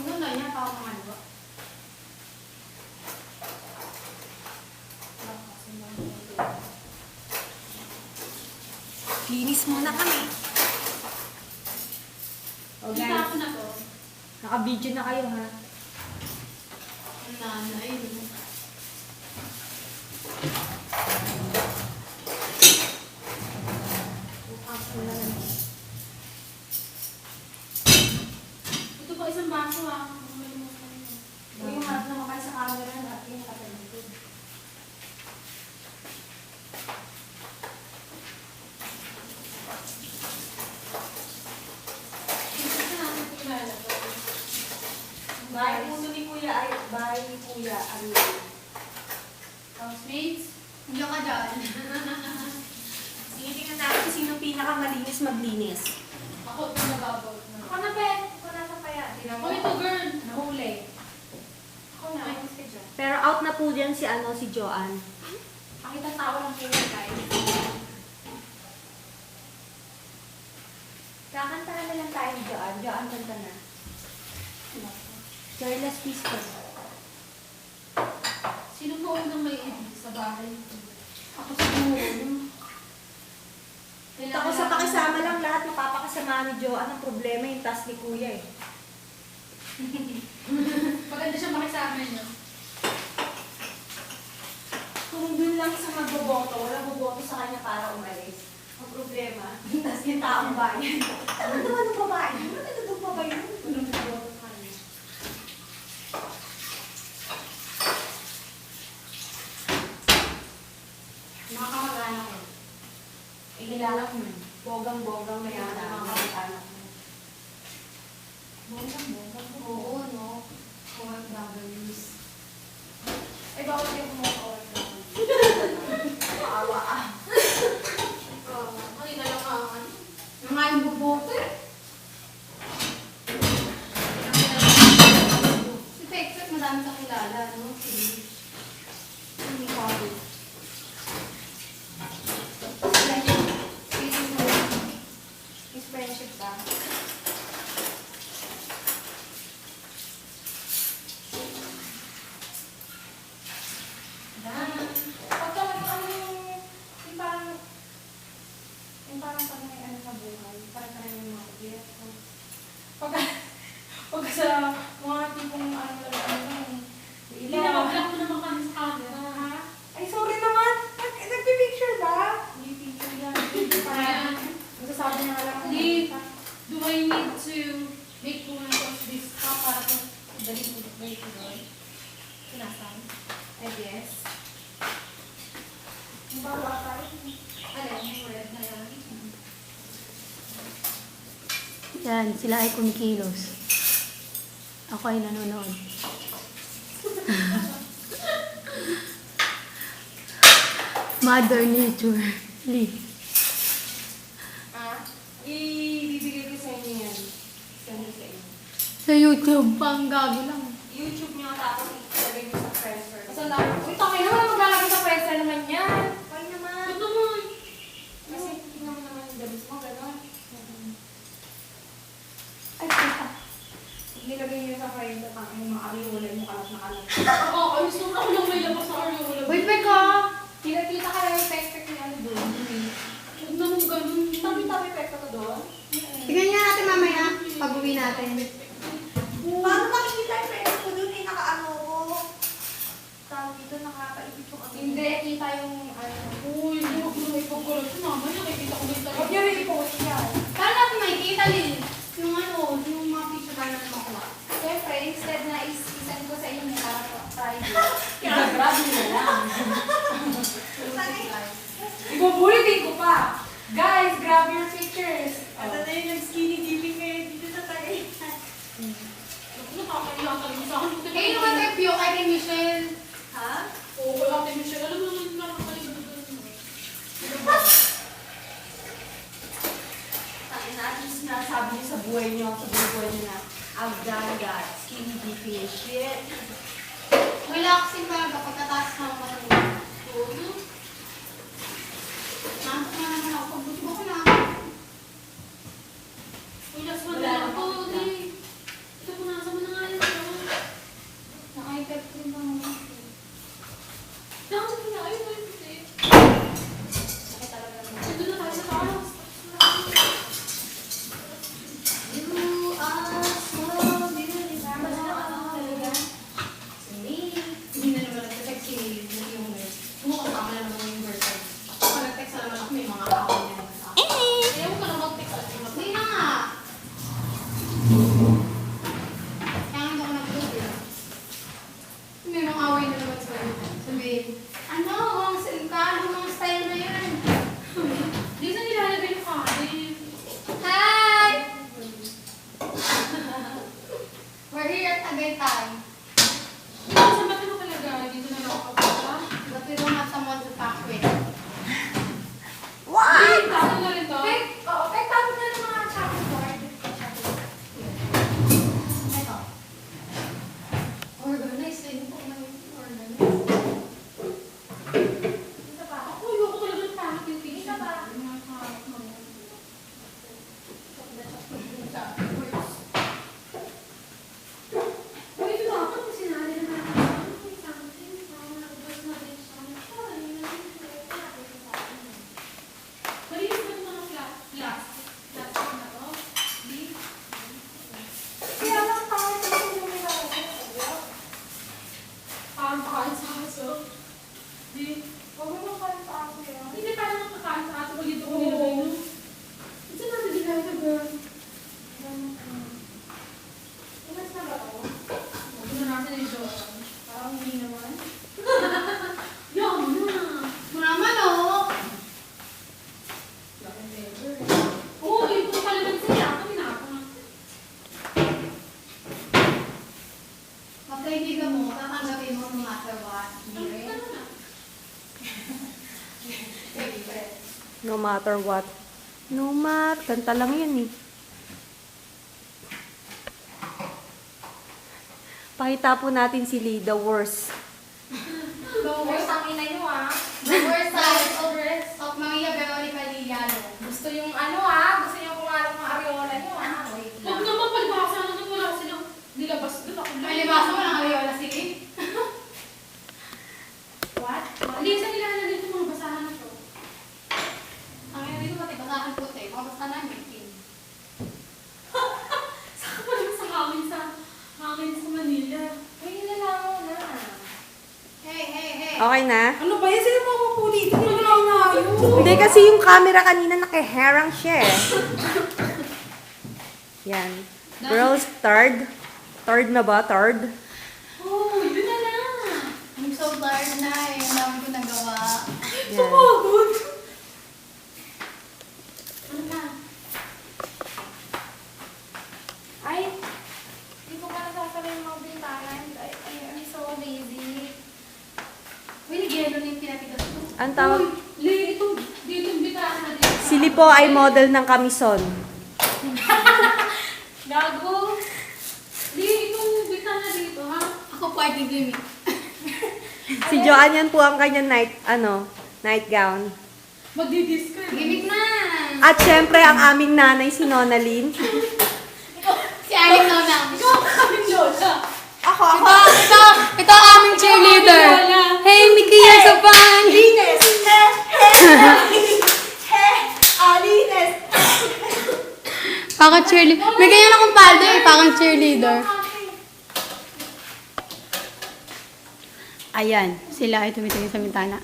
Ano na niya? Tawag ng ano ba? Linis muna kami. O Kita guys, ako na to. naka-video na kayo ha. Ang nanay. Ito pa isang baso ah. Huwag yung harap naman kayo sa camera at yung nakatalikod. Bahay po ni Kuya ay bahay ni Kuya Ariel. Housemates, hindi ka dyan. Sige, tingnan natin kung sino pinakamalinis maglinis. Ako ito nag-about na. Ako na, Ben. Ako na sa kaya. Tingnan mo. Oh, ito girl. Nahuli. Ako na. Ayos ka dyan. Pero out na po dyan si Joanne. Pakita tao lang po yun guys. Kakantahan na lang tayo ni Joanne. Joanne, kanta na. Careless Whisper. Sino po unang may ibig sa bahay? Ako siguro. Ako sa pakisama lang lahat, mapapakasama ni Joanne. Ang problema yung task ni Kuya eh. Maganda siya makisama niyo. Kung dun lang sa magboboto, wala boboto sa kanya para umalis. Ang problema, yung task yung taong bayan. Ano naman ang babae? Ano natutong babae yun? Walang boboto sa kanya. Mga kamag-anak ko. Ililala ko man. Bogang-bogang na yan ang mga kamag-anak mo. Bogang-bogang? Oo, no? OFWs. Ay, bawal kayo kumukawal na. Maawa ah. Ay, nalakaan. Nangayon buboto eh. Si Pexet, madami ka kilala, no? Hindi ko ako. Is friendship ba? Pagka yung parang pag may ano sa buhay, parang ka yung mga kuya. Pagka sa mga tipong ano lang, Hindi na mag-block mo naman kami sa camera. ha? Ay, sorry naman! Nagpipicture ba? Hindi picture yan. Ayan. Masasabi na nga lang. Hindi. Do I need to make one of this cup para po dali ko doon? Sinasan? I guess. Yung bawa tayo. Alam, yung red na yan. Yan, sila ay kumikilos. Ako ay nanonood. Mother Nature. Lee. Ah? Ibibigay ko sa inyo yan. Send ko sa inyo. Sa YouTube. Pang gago lang. YouTube nyo tapos ilagay nyo sa friends or Basta lang. Uy, takay naman maglalagay sa pwesta naman yan. Why naman? Ba't naman? Kasi tingnan mo naman yung dabis mo, gano'n. Ay, teka. Nilagay nyo sa friends at ang mga ariwalay mo kalat na kalat. Oo, ayos naman ako lang may labas sa Ariola. Uy, Peka! Kita ka lang yung pek-pek ni ano doon. Huwag naman ganun. Tabi-tabi pek ka to doon. Tignan nga natin mamaya. Pag-uwi natin. Paano makikita yung pek ko doon? Eh, nakaano ko. Tawag dito, nakapaipit yung ano. Hindi, kita yung ano. Uy, huwag mo na ipagkulat. Mamaya nakikita ko dito. Huwag nyo rin i-post yan. Paano natin makikita, Lil? Yung ano, yung mga picture tayo natin makuha. Siyempre, instead na isend ko sa inyo para private. Grabe na lang. Ibubulitin ko pa. Guys, grab your pictures. Oh. At na yung nag-skinny dipping ngayon dito sa Tagaytay. Nakakailang ka rin sa akin. Kayo naman tayo piyo kay kay Michelle. Ha? Oo, wala kay Michelle. Alam mo naman nakakalimutan doon. Tangin na, at least sinasabi niyo sa buhay niyo na I've done that. Skinny dipping shit. Relaxing ka kapag kataas ka mga kanina. Oo. Nantok na naman ako. Pagbuti ko na. Uy, last one na Wala lang ako. na. Ito, punasan mo na nga yan. Tagaytay. Sa ba't mo talaga? Dito na lang ako pa. But we don't have someone to pack with. What? Ano na rin to? Tapos na ng mga chocolate board. Ito. Organize. Sino po may organize? Isa pa. Ako, ayoko talaga ng pangit yung picture. Isa pa. Yung mga pangit mo. Uy, ito dapat kung sinali na natin. May something. Parang nakabas na rin siya. Malinis ba yung mga plastic na to? Di? Kaya lang pangit yung lumilawin ko. Parang pakain sa aso. Di? Huwag mo nang kain sa aso yun. Hindi parang nakakain sa aso pag ito ko nilagay no? Isa na hindi kaya ka girl. Imas na ba ako? Huwag na natin yung Joanne. Parang hindi naman. Yan na! Naman oh. Oo, yung kung talagang siya, kami na ako nga. Magkaibigan mo, tatanggapin mo no matter what. Hindi rin. No matter what. No matter. Kanta lang yan eh. Pakita po natin si Lee, the worst. Worst ang ina nyo The worst side Worst. of Maria Veronica Liliano. Gusto yung gusto yung kumalang mga areola nyo Wait Huwag lang. naman palibasa naman wala silang nilabas doon. Ako May libasa mo ng Ariola City. What? Hindi sa nila na dito mga basahan na to. Ang ina dito pati basahan puti. Mga basta namin. Saka pa lang sa hangin sa Manila. Uy, nilalaman mo na. Hey. Okay na? Ano ba yan? Sino mo po dito? Hindi lang na yun. Hindi kasi yung camera kanina nakaharang siya eh. Yan. Girls, third. Third na ba? Third? Oh, yun na lang. I'm so tired na eh. Ang dami ko nagawa. Yan. Ano ka? Ay, hindi ko pa nasasara yung mga bintanan. I'm so lazy. Uy, nag-yelo na yung pinatigas ko. Ang tawag? Lee, itong ditong bitaan na dito. Si Lee po ay model ng kamison. Gago. Lee, itong bitaan na dito, ha? Ako po ay limit. Si Joanne yan po ang kanyang nightgown. Magdi-discard. Gimik na! At syempre ang aming nanay si Nona Lynn. Si Aling Nona. Ikaw ang kaming lola. Ako. Ito ang aming cheerleader. Hey, Mickey, you're so fun! Alines! Alines! Parang cheerleader. May ganyan akong paldo eh, parang cheerleader. Ayan, sila ay tumitingin sa bintana.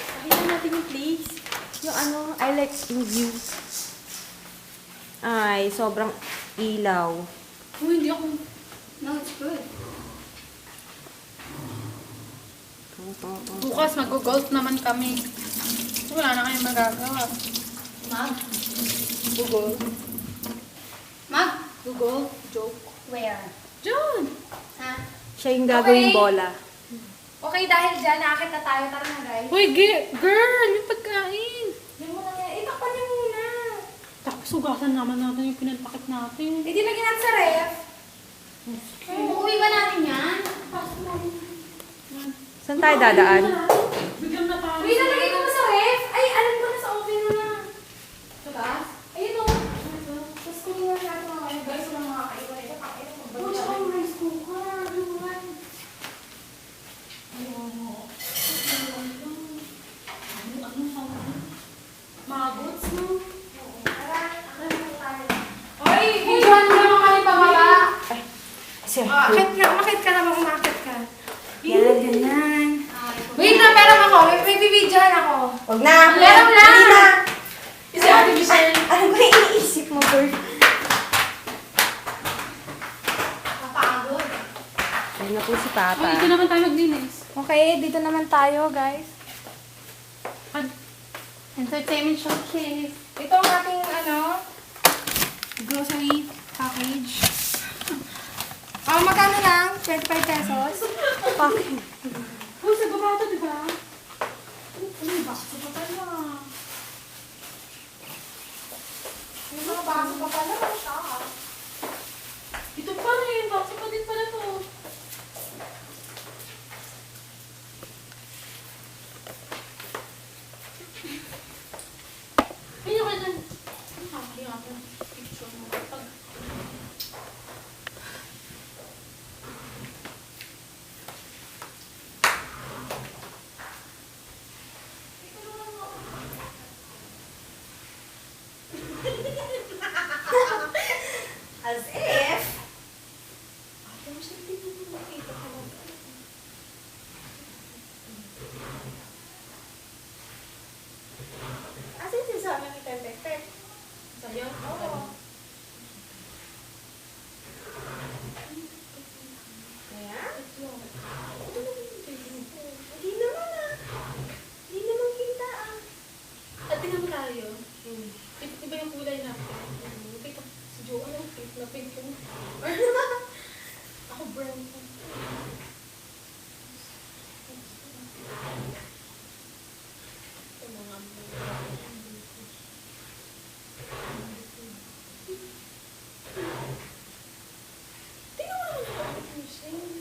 Pakita natin yung place. Yung ano, I like yung view. Ay, sobrang ilaw. Uy, hindi ako. No, it's good. Bukas mag-golf naman kami. Wala na kayong magagawa. Mag? Google. Mag? Google. Joke. Where? John! Ha? Siya yung gagawing Okay. bola. Okay, dahil dyan, nakakit na tayo. Tara na, guys. Uy, girl! May pagkain! Yan mo na yan. Itakpan niyo muna. Tapos sugasan naman natin yung pinanpakit natin. Eh, di lagyan natin sa ref. Uuwi ba natin yan? Saan tayo dadaan? Biglang na tayo. Uy, nalagay ko na sa ref. Ay, alam ko na sa oven mo na. Sa taas? Ayun o. Tapos kunin na natin mga guys. Walang mga kaiwan. Ito, kakain mo. Oh, tsaka yung rice cooker. Luwan. Magots, no? Tara, ano na tayo? Oy, videohan mo naman kami pababa. Makit ka naman, umakit ka. Yan, ganyan. Wait na, meron ako. May bibidyohan ako. Huwag na! Meron na! Hindi na! Kasi ate Michelle. Ano ba yung iniisip mo, girl? Kapagod. Ayun na po si Uy, Papa. ito naman tayo maglinis. Okay, dito naman tayo, guys. Entertainment showcase. Ito ang ating, grocery package. magkano lang? 25 pesos? Bakit? Uy, sa baba ito, di ba? Ano ba? Sa baba na. May mga baso pa pala. Ano siya? Ito pa rin. Bakit pa din pala to? Ay, okay lang. Ang ako. Picture mo. Pag... As if. Ate, mo siya hindi mo makita ko lang. Asan yung sinasabi ni Pepe? Sa'yo? Oo. Kaya? Hindi naman ah. Hindi naman kita ah. At tingnan mo tayo. Iba yung kulay na. Kita si Joe, ano? Pink na pink yun. Ako brown ko. Ito mga tingnan mo naman ako.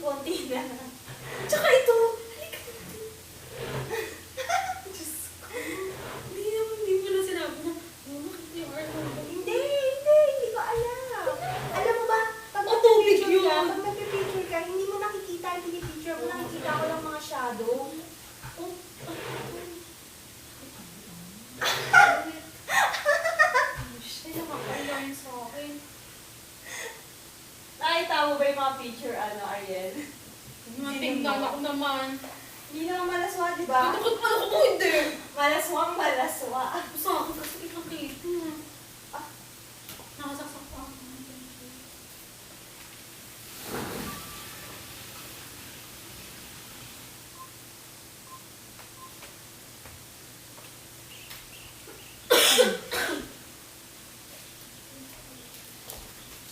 Konti na. Tsaka ito. Halika dito. Diyos ko. Hindi mo na sinabi na. Makita yung art mo. Hindi ko alam. Alam mo ba, pag Oh, tubig nagpipicture ka, yun. pag nagpipicture ka, hindi mo nakikita yung pinipicture mo, nakikita ko lang mga shadow. Oh, siya nakakalain sa akin. Nakita mo ba yung mga picture, Ariel? Mga tingnan ako naman. Hindi naman malaswa, di ba? Takot pa ako hindi. Malaswang malaswa. Sa akin kasi ikakita. Nakasaksak pa ako.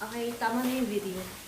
Okay, tama na yung video.